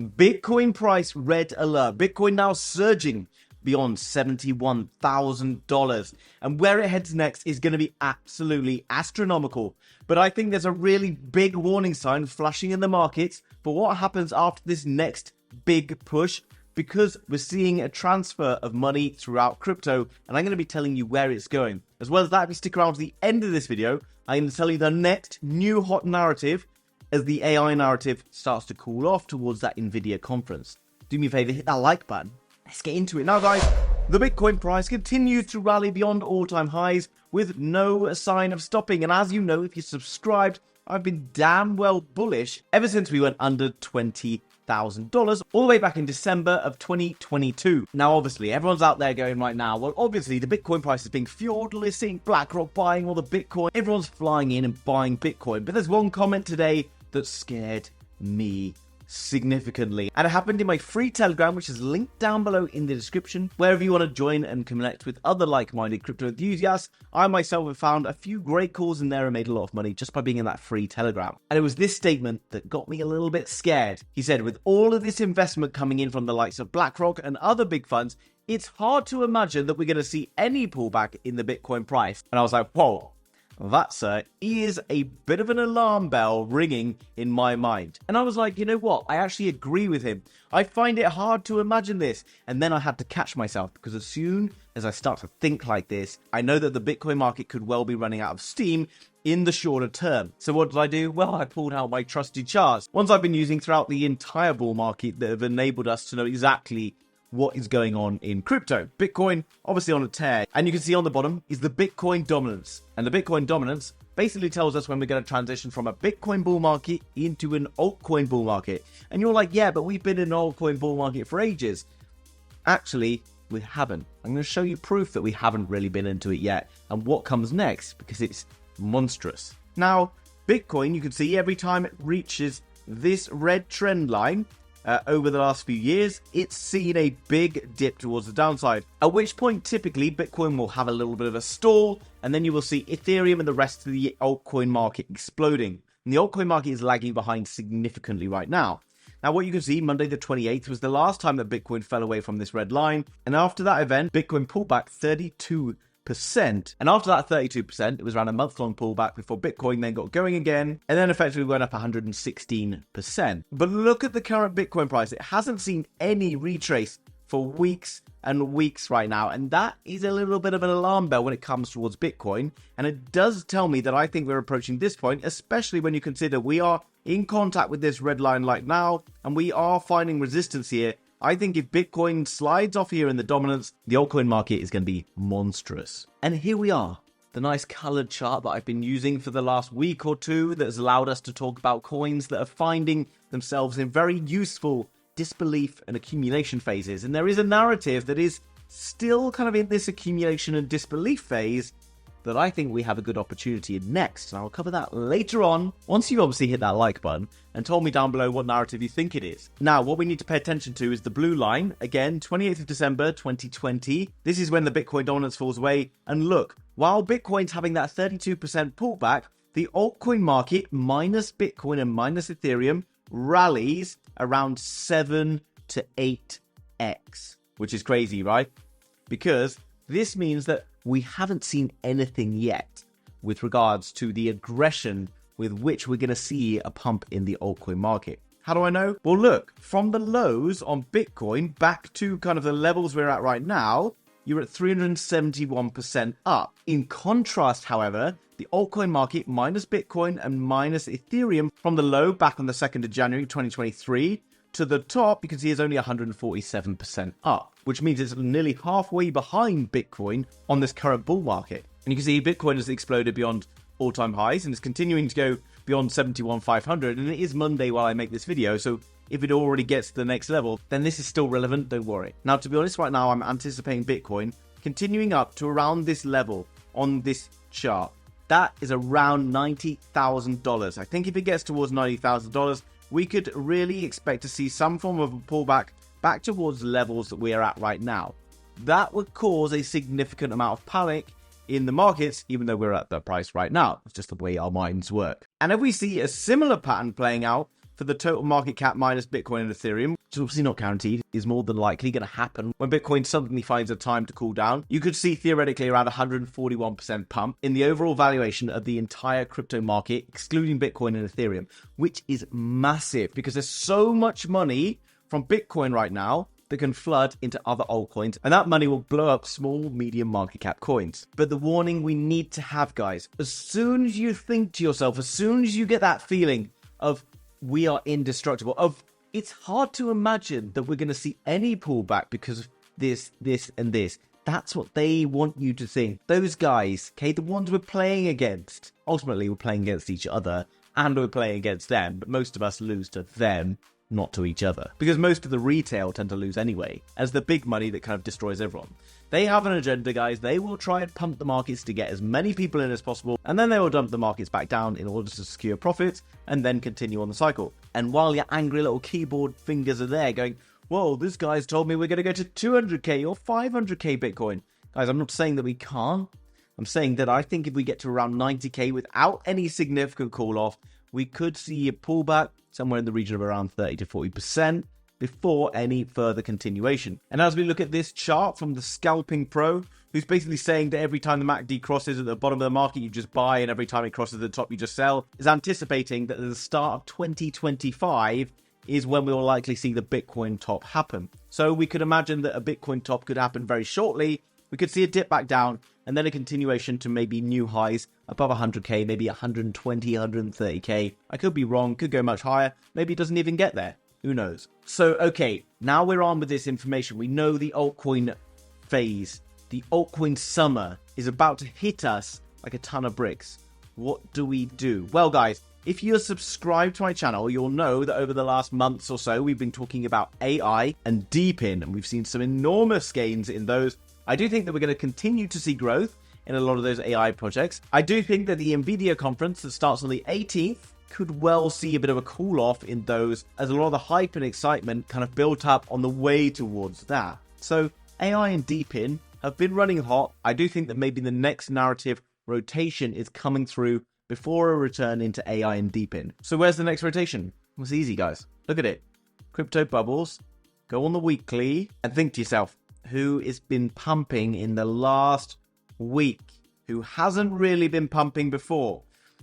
Bitcoin price red alert. Bitcoin now surging beyond $71,000. And where it heads next is going to be absolutely astronomical. But I think there's a really big warning sign flashing in the markets for what happens after this next big push, because we're seeing a transfer of money throughout crypto, and I'm going to be telling you where it's going. As well as that, if you stick around to the end of this video, I'm going to tell you the next new hot narrative as the AI narrative starts to cool off towards that NVIDIA conference. Do me a favor, hit that like button. Let's get into it. Now guys, the Bitcoin price continues to rally beyond all-time highs with no sign of stopping. And as you know, if you're subscribed, I've been damn well bullish ever since we went under $20,000 all the way back in December of 2022. Now, obviously, everyone's out there going right now, well, obviously, the Bitcoin price is being fueled. We're seeing BlackRock buying all the Bitcoin. Everyone's flying in and buying Bitcoin. But there's one comment today that scared me significantly, and it happened in my free Telegram, which is linked down below in the description. Wherever you want to join and connect with other like-minded crypto enthusiasts, I myself have found a few great calls in there and made a lot of money just by being in that free Telegram. And it was this statement that got me a little bit scared. He said, with all of this investment coming in from the likes of BlackRock and other big funds, it's hard to imagine that we're going to see any pullback in the Bitcoin price. And I was like, whoa. That, sir, is a bit of an alarm bell ringing in my mind. And I was like, you know what? I actually agree with him. I find it hard to imagine this. And then I had to catch myself, because as soon as I start to think like this, I know that the Bitcoin market could well be running out of steam in the shorter term. So what did I do? Well, I pulled out my trusty charts, ones I've been using throughout the entire bull market that have enabled us to know exactly what is going on in crypto. Bitcoin, obviously on a tear. And you can see on the bottom is the Bitcoin dominance. And the Bitcoin dominance basically tells us when we're going to transition from a Bitcoin bull market into an altcoin bull market. And you're like, yeah, but we've been in an altcoin bull market for ages. Actually, we haven't. I'm going to show you proof that we haven't really been into it yet and what comes next, because it's monstrous. Now, Bitcoin, you can see every time it reaches this red trend line, over the last few years, it's seen a big dip towards the downside, at which point typically Bitcoin will have a little bit of a stall, and then you will see Ethereum and the rest of the altcoin market exploding. And the altcoin market is lagging behind significantly right now. Now, what you can see, Monday the 28th was the last time that Bitcoin fell away from this red line, and after that event, Bitcoin pulled back 32%. And after that 32%, it was around a month-long pullback before Bitcoin then got going again, and then effectively went up 116%. But look at the current Bitcoin price. It hasn't seen any retrace for weeks and weeks right now, and that is a little bit of an alarm bell when it comes towards Bitcoin. And it does tell me that I think we're approaching this point, especially when you consider we are in contact with this red line right now, and we are finding resistance here. I think if Bitcoin slides off here in the dominance, the altcoin market is going to be monstrous. And here we are, the nice colored chart that I've been using for the last week or two that has allowed us to talk about coins that are finding themselves in very useful disbelief and accumulation phases. And there is a narrative that is still kind of in this accumulation and disbelief phase that I think we have a good opportunity in next. And I'll cover that later on, once you obviously hit that like button and told me down below what narrative you think it is. Now, what we need to pay attention to is the blue line. Again, 28th of December, 2020. This is when the Bitcoin dominance falls away. And look, while Bitcoin's having that 32% pullback, the altcoin market, minus Bitcoin and minus Ethereum, rallies around 7 to 8x, which is crazy, right? Because this means that we haven't seen anything yet with regards to the aggression with which we're going to see a pump in the altcoin market. How do I know? Well, look, from the lows on Bitcoin back to kind of the levels we're at right now, you're at 371% up. In contrast, however, the altcoin market minus Bitcoin and minus Ethereum from the low back on the 2nd of January 2023 to the top, you can see is only 147% up, which means it's nearly halfway behind Bitcoin on this current bull market. And you can see Bitcoin has exploded beyond all-time highs and is continuing to go beyond 71,500. And it is Monday while I make this video, so if it already gets to the next level, then this is still relevant, don't worry. Now, to be honest, right now, I'm anticipating Bitcoin continuing up to around this level on this chart. That is around $90,000. I think if it gets towards $90,000, we could really expect to see some form of a pullback back towards levels that we are at right now. That would cause a significant amount of panic in the markets, even though we're at the price right now. It's just the way our minds work. And if we see a similar pattern playing out for the total market cap minus Bitcoin and Ethereum, which is obviously not guaranteed, is more than likely going to happen when Bitcoin suddenly finds a time to cool down. You could see theoretically around 141% pump in the overall valuation of the entire crypto market, excluding Bitcoin and Ethereum, which is massive because there's so much money from Bitcoin right now that can flood into other altcoins, and that money will blow up small, medium market cap coins. But the warning we need to have, guys, as soon as you think to yourself, as soon as you get that feeling of we are indestructible, of it's hard to imagine that we're going to see any pullback because of this, and this. That's what they want you to think. Those guys, okay, the ones we're playing against, ultimately we're playing against each other and we're playing against them, but most of us lose to them, not to each other, because most of the retail tend to lose anyway, as the big money that kind of destroys everyone. They have an agenda, guys. They will try and pump the markets to get as many people in as possible, and then they will dump the markets back down in order to secure profits and then continue on the cycle. And while your angry little keyboard fingers are there going, whoa, this guy's told me we're going to go to 200k or 500k Bitcoin. Guys, I'm not saying that we can't. I'm saying that I think if we get to around 90k without any significant call off, we could see a pullback somewhere in the region of around 30 to 40% before any further continuation. And as we look at this chart from the Scalping Pro, who's basically saying that every time the MACD crosses at the bottom of the market, you just buy, and every time it crosses the top, you just sell, is anticipating that at the start of 2025 is when we will likely see the Bitcoin top happen. So we could imagine that a Bitcoin top could happen very shortly. We could see a dip back down and then a continuation to maybe new highs above 100k, maybe 120, 130k. I could be wrong, could go much higher. Maybe it doesn't even get there. Who knows? So, okay, now we're on with this information. We know the altcoin phase, the altcoin summer is about to hit us like a ton of bricks. What do we do? Well, guys, if you're subscribed to my channel, you'll know that over the last months or so, we've been talking about AI and DeepIn, and we've seen some enormous gains in those. I do think that we're going to continue to see growth in a lot of those AI projects. I do think that the NVIDIA conference that starts on the 18th could well see a bit of a cool off in those, as a lot of the hype and excitement kind of built up on the way towards that. So AI and DeepIn have been running hot. I do think that maybe the next narrative rotation is coming through before a return into AI and DeepIn. So where's the next rotation? Well, it's easy, guys. Look at it. Crypto bubbles. Go on the weekly and think to yourself, who has been pumping in the last week? Who hasn't really been pumping before?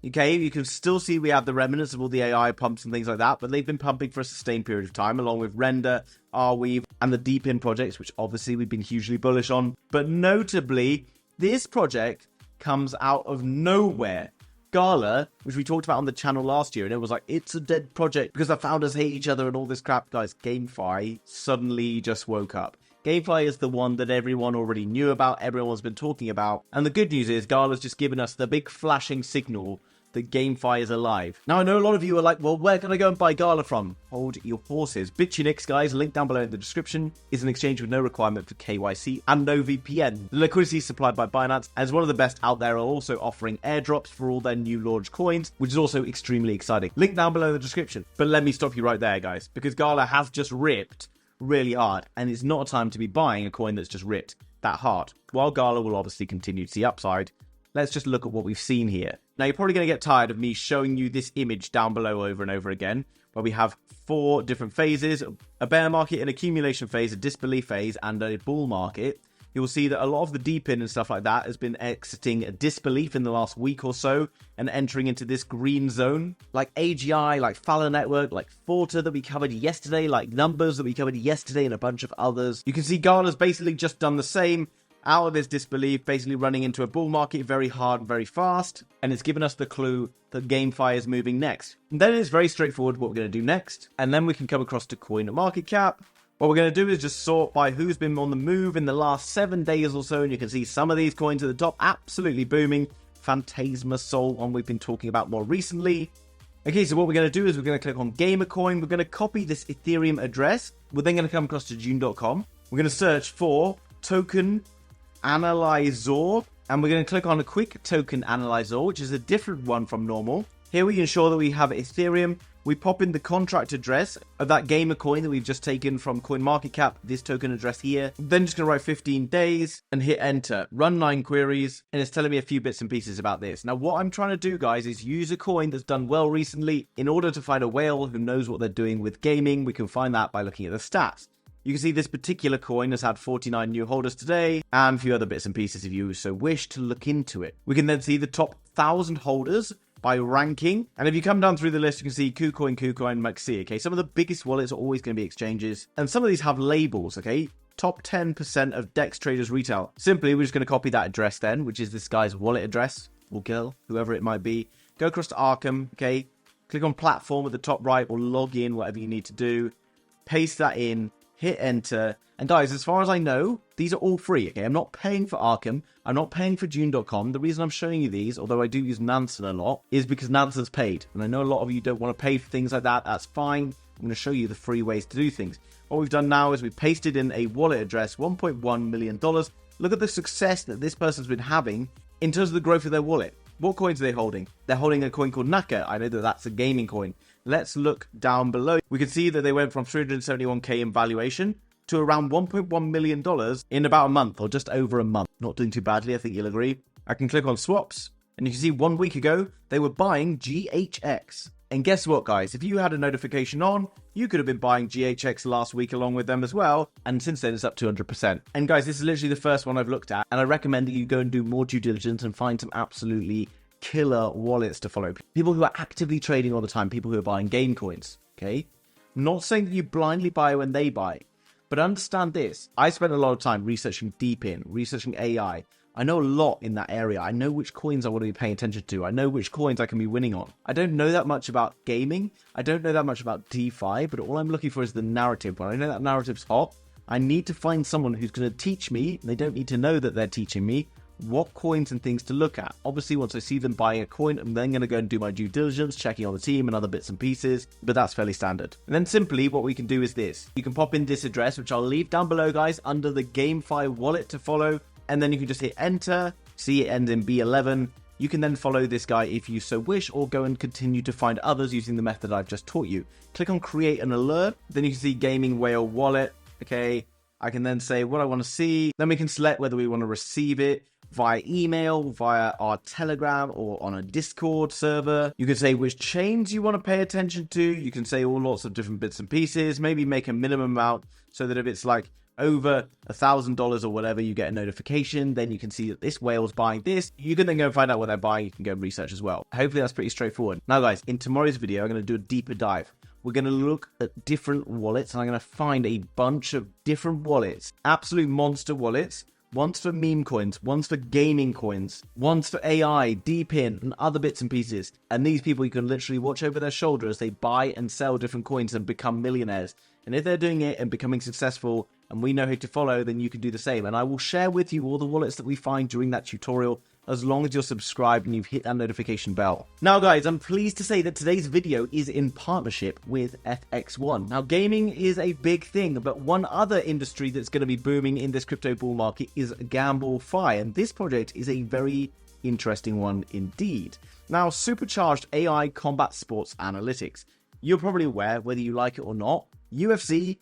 Okay, you can still see we have the remnants of all the AI pumps and things like that, but they've been pumping for a sustained period of time, along with Render, Arweave, and the DeepIn projects, which obviously we've been hugely bullish on. But notably, this project comes out of nowhere. Gala, which we talked about on the channel last year, and it was like, it's a dead project because the founders hate each other and all this crap. Guys, GameFi suddenly just woke up. GameFi is the one that everyone already knew about, everyone's been talking about. And the good news is Gala's just given us the big flashing signal that GameFi is alive. Now, I know a lot of you are like, well, where can I go and buy Gala from? Hold your horses. Bitunix, guys, link down below in the description, is an exchange with no requirement for KYC and no VPN. The liquidity is supplied by Binance, and is one of the best out there, are also offering airdrops for all their new launch coins, which is also extremely exciting. Link down below in the description. But let me stop you right there, guys, because Gala has just ripped really hard, and it's not a time to be buying a coin that's just ripped that hard. While Gala will obviously continue to see upside, let's just look at what we've seen here. Now, you're probably going to get tired of me showing you this image down below over and over again, where we have 4 different phases: a bear market, an accumulation phase, a disbelief phase, and a bull market. You'll see that a lot of the DeepIn and stuff like that has been exiting a disbelief in the last week or so and entering into this green zone, like AGI, like Fowler Network, like Forta that we covered yesterday, like Numbers that we covered yesterday, and a bunch of others. You can see Gala's basically just done the same, out of this disbelief, basically running into a bull market very hard and very fast, and it's given us the clue that GameFi is moving next. And then it's very straightforward what we're going to do next, and then we can come across to coin market cap. What we're going to do is just sort by who's been on the move in the last 7 days or so, and you can see some of these coins at the top absolutely booming. Phantasma Sol, one we've been talking about more recently. Okay, so what we're going to do is we're going to click on Gamercoin. We're going to copy this Ethereum address. We're then going to come across to June.com. We're going to search for token analyzer, and we're going to click on a quick token analyzer, which is a different one from normal. Here we ensure that we have Ethereum We pop in the contract address of that gamer coin that we've just taken from CoinMarketCap, this token address here. Then just going to write 15 days and hit enter. Run 9 queries, and it's telling me a few bits and pieces about this. Now, what I'm trying to do, guys, is use a coin that's done well recently in order to find a whale who knows what they're doing with gaming. We can find that by looking at the stats. You can see this particular coin has had 49 new holders today, and a few other bits and pieces if you so wish to look into it. We can then see the top 1,000 holders by ranking, and if you come down through the list, you can see KuCoin, MEXC, okay? Some of the biggest wallets are always going to be exchanges, and some of these have labels, okay? Top 10% of DEX traders retail. Simply, we're just going to copy that address then, which is this guy's wallet address, or girl, whoever it might be. Go across to Arkham, okay? Click on platform at the top right, or log in, whatever you need to do. Paste that in. Hit enter, and guys, as far as I know, these are all free, okay? I'm not paying for Arkham, I'm not paying for June.com. The reason I'm showing you these, although I do use Nansen a lot, is because Nansen's paid, and I know a lot of you don't want to pay for things like that. That's fine. I'm going to show you the free ways to do things. What we've done now is we've pasted in a wallet address, $1.1 million. Look at the success that this person's been having in terms of the growth of their wallet. What coins are they holding? They're holding a coin called Naka. I know that that's a gaming coin. Let's look down below. We can see that they went from 371k in valuation to around $1.1 million in about a month, or just over a month. Not doing too badly, I think you'll agree. I can click on swaps, and you can see 1 week ago, they were buying GHX. And guess what, guys? If you had a notification on, you could have been buying GHX last week along with them as well. And since then, it's up 200%. And guys, this is literally the first one I've looked at. And I recommend that you go and do more due diligence and find some absolutely killer wallets to follow. People who are actively trading all the time, people who are buying game coins, okay? I'm not saying that you blindly buy when they buy, but understand this. I spent a lot of time researching DeepIn, researching AI. I know a lot in that area. I know which coins I want to be paying attention to. I know which coins I can be winning on. I don't know that much about gaming. I don't know that much about DeFi, but all I'm looking for is the narrative. When I know that narrative's hot, I need to find someone who's going to teach me. They don't need to know that they're teaching me what coins and things to look at. Obviously, once I see them buying a coin, I'm then going to go and do my due diligence, checking on the team and other bits and pieces, but that's fairly standard. And then simply what we can do is this. You can pop in this address, which I'll leave down below, guys, under the GameFi wallet to follow, and then you can just hit enter, see it ends in B11. You can then follow this guy if you so wish, or go and continue to find others using the method I've just taught you. Click on create an alert, then you can see Gaming Whale Wallet, okay? I can then say what I want to see, then we can select whether we want to receive it via email, via our Telegram, or on a Discord server. You can say which chains you want to pay attention to. You can say all lots of different bits and pieces, maybe make a minimum amount so that if it's like over $1,000 or whatever, you get a notification. Then you can see that this whale's buying this. You can then go and find out what they're buying. You can go and research as well. Hopefully that's pretty straightforward. Now guys, in tomorrow's video, I'm going to do a deeper dive. We're going to look at different wallets, and I'm going to find a bunch of different wallets, absolute monster wallets. One's for meme coins, one's for gaming coins, one's for AI, DeepIn, and other bits and pieces. And these people, you can literally watch over their shoulder as they buy and sell different coins and become millionaires. And if they're doing it and becoming successful, and we know who to follow, then you can do the same. And I will share with you all the wallets that we find during that tutorial, as long as you're subscribed and you've hit that notification bell. Now guys, I'm pleased to say that today's video is in partnership with FX1. Now gaming is a big thing, but one other industry that's going to be booming in this crypto bull market is GambleFi, and this project is a very interesting one indeed. Now, supercharged AI combat sports analytics. You're probably aware, whether you like it or not, UFC,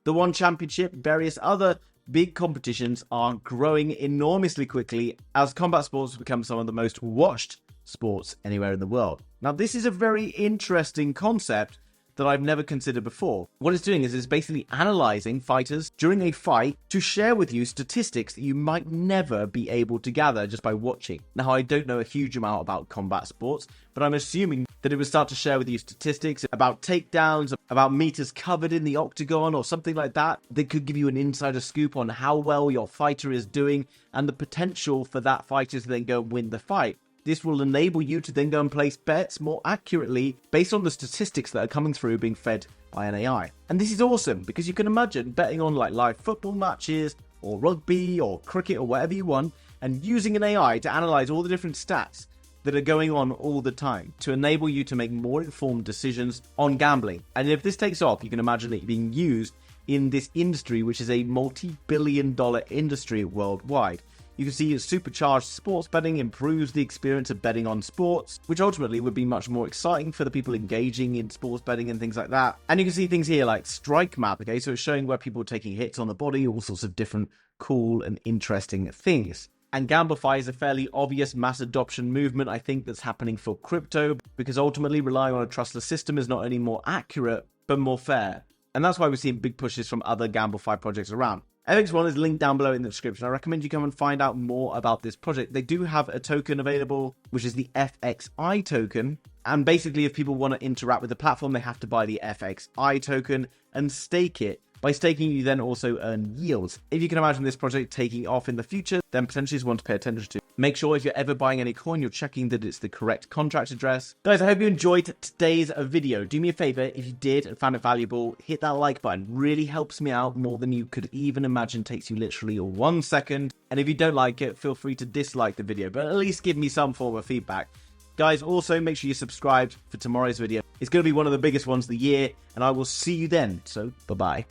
the One Championship, various other big competitions are growing enormously quickly as combat sports become some of the most watched sports anywhere in the world. Now, this is a very interesting concept that I've never considered before. What it's doing is it's basically analyzing fighters during a fight to share with you statistics that you might never be able to gather just by watching. Now, I don't know a huge amount about combat sports, but I'm assuming that it would start to share with you statistics about takedowns, about meters covered in the octagon or something like that. That could give you an insider scoop on how well your fighter is doing and the potential for that fighter to then go and win the fight. This will enable you to then go and place bets more accurately based on the statistics that are coming through being fed by an AI. And this is awesome because you can imagine betting on like live football matches or rugby or cricket or whatever you want, and using an AI to analyze all the different stats that are going on all the time to enable you to make more informed decisions on gambling. And if this takes off, you can imagine it being used in this industry, which is a multi-billion-dollar industry worldwide. You can see supercharged sports betting improves the experience of betting on sports, which ultimately would be much more exciting for the people engaging in sports betting and things like that. And you can see things here like strike map, okay, so it's showing where people are taking hits on the body, all sorts of different cool and interesting things. And GambleFi is a fairly obvious mass adoption movement, I think, that's happening for crypto, because ultimately relying on a trustless system is not only more accurate, but more fair. And that's why we're seeing big pushes from other GambleFi projects around. FX1 is linked down below in the description. I recommend you come and find out more about this project. They do have a token available, which is the FXI token. And basically, if people want to interact with the platform, they have to buy the FXI token and stake it. By staking, you then also earn yields. If you can imagine this project taking off in the future, then potentially is one to pay attention to. Make sure if you're ever buying any coin, you're checking that it's the correct contract address. Guys, I hope you enjoyed today's video. Do me a favor, if you did and found it valuable, hit that like button. Really helps me out more than you could even imagine. Takes you literally 1 second. And if you don't like it, feel free to dislike the video, but at least give me some form of feedback. Guys, also make sure you're subscribed for tomorrow's video. It's going to be one of the biggest ones of the year, and I will see you then. So, bye-bye.